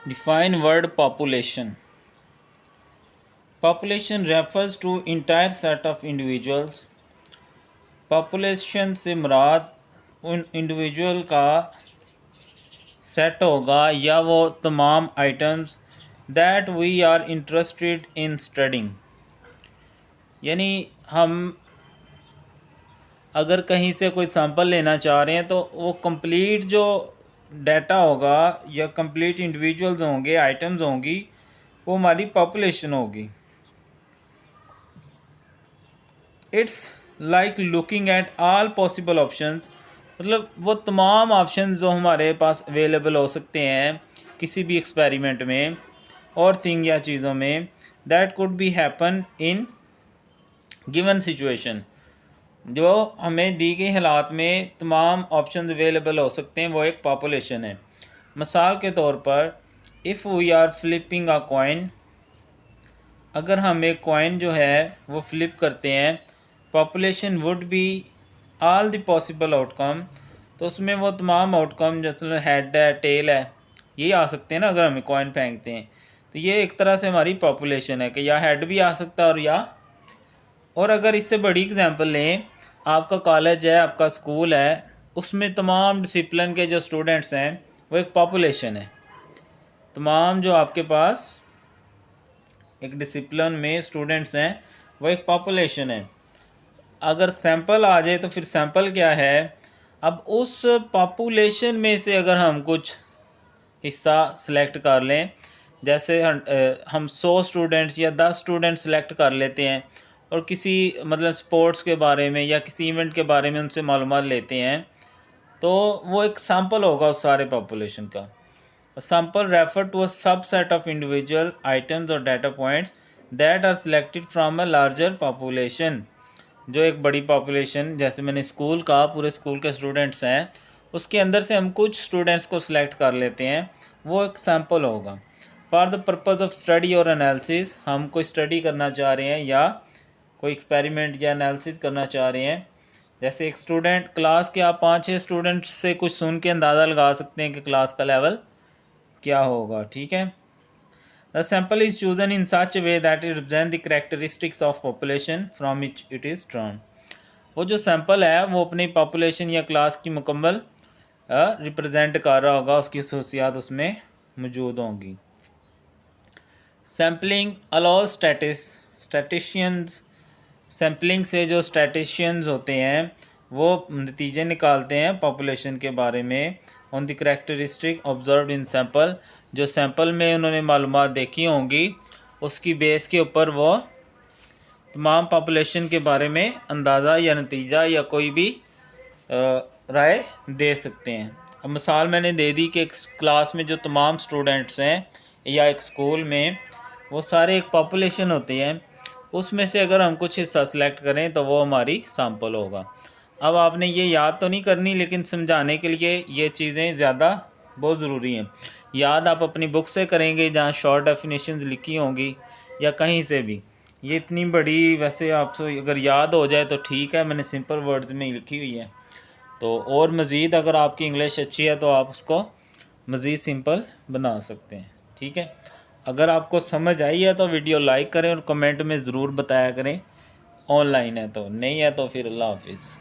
Define word population. Population refers to entire set of individuals. Population से मुराद उन individual का set होगा या वो तमाम items that we are interested in studying. यानी हम अगर कहीं से कोई सैंपल लेना चाह रहे हैं तो वो कंप्लीट जो डाटा होगा या कंप्लीट इंडिविजुअल्स होंगे, आइटम्स होंगी, वो हमारी पॉपुलेशन होगी। It's like looking at all possible options, मतलब वो तमाम ऑप्शंस जो हमारे पास अवेलेबल हो सकते हैं किसी भी एक्सपेरिमेंट में और थिंग या चीज़ों में, that could be happen in given situation. जो हमें दी गई हालात में तमाम ऑप्शन अवेलेबल हो सकते हैं, वो एक पॉपुलेशन है। मिसाल के तौर पर if we are flipping a coin, अगर हम एक कॉइन जो है वो फ्लिप करते हैं, population would be all the possible outcome, तो उसमें वो तमाम आउटकम जैसे हेड है, टेल है, ये आ सकते हैं ना। अगर हम कॉइन फेंकते हैं तो ये एक तरह से हमारी पॉपुलेशन है कि या हेड भी आ सकता है और अगर इससे बड़ी एग्जांपल लें, आपका कॉलेज है, आपका स्कूल है, उसमें तमाम डिसिप्लिन के जो स्टूडेंट्स हैं वो एक पॉपुलेशन है। तमाम जो आपके पास एक डिसिप्लिन में स्टूडेंट्स हैं वो एक पॉपुलेशन है। अगर सैंपल आ जाए तो फिर सैंपल क्या है? अब उस पॉपुलेशन में से अगर हम कुछ हिस्सा सेलेक्ट कर लें, जैसे हम 100 स्टूडेंट्स या 10 स्टूडेंट सेलेक्ट कर लेते हैं और किसी मतलब स्पोर्ट्स के बारे में या किसी इवेंट के बारे में उनसे मालूमात लेते हैं, तो वो एक सैंपल होगा उस सारे पॉपुलेशन का। Sample refer to a subset of individual items और data points that are selected from a larger population. जो एक बड़ी पॉपुलेशन, जैसे मैंने स्कूल का, पूरे स्कूल के स्टूडेंट्स हैं, उसके अंदर से हम कुछ स्टूडेंट्स को सिलेक्ट कर लेते हैं, वो एक सैंपल होगा। For the purpose of study और एनालिसिस, हम कोई स्टडी करना चाह रहे हैं या कोई एक्सपेरिमेंट या एनालिसिस करना चाह रहे हैं। जैसे एक स्टूडेंट क्लास के, आप 5-6 स्टूडेंट्स से कुछ सुन के अंदाज़ा लगा सकते हैं कि क्लास का लेवल क्या होगा। ठीक है। The sample is chosen in such way that it represent the characteristics of population from which it is drawn. वो जो सैंपल है वो अपनी पॉपुलेशन या क्लास की मुकम्मल रिप्रेजेंट कर रहा होगा, उसकी खसूसियात उसमें मौजूद होंगी। सैम्पलिंग अलाउ स्टैटिशियंस, सैम्पलिंग से जो स्टैटिशियंस होते हैं वो नतीजे निकालते हैं पॉपुलेशन के बारे में on the characteristic observed in sample. जो सैंपल में उन्होंने मालूमात देखी होंगी, उसकी बेस के ऊपर वो तमाम पॉपुलेशन के बारे में अंदाज़ा या नतीजा या कोई भी राय दे सकते हैं। अब मिसाल मैंने दे दी कि एक क्लास में जो तमाम स्टूडेंट्स हैं या एक स्कूल में, वो सारे एक पॉपुलेशन होती है, उसमें से अगर हम कुछ हिस्सा सेलेक्ट करें तो वो हमारी सैंपल होगा। अब आपने ये याद तो नहीं करनी, लेकिन समझाने के लिए ये चीज़ें ज़्यादा बहुत ज़रूरी हैं। याद आप अपनी बुक से करेंगे जहाँ शॉर्ट डेफिनेशंस लिखी होंगी या कहीं से भी। ये इतनी बड़ी वैसे आपसे अगर याद हो जाए तो ठीक है, मैंने सिंपल वर्ड्स में लिखी हुई है। तो और मज़ीद अगर आपकी इंग्लिश अच्छी है तो आप उसको मज़ीद सिंपल बना सकते हैं। ठीक है। अगर आपको समझ आई है तो वीडियो लाइक करें और कमेंट में ज़रूर बताया करें। ऑनलाइन है तो, नहीं है तो फिर अल्लाह हाफिज़।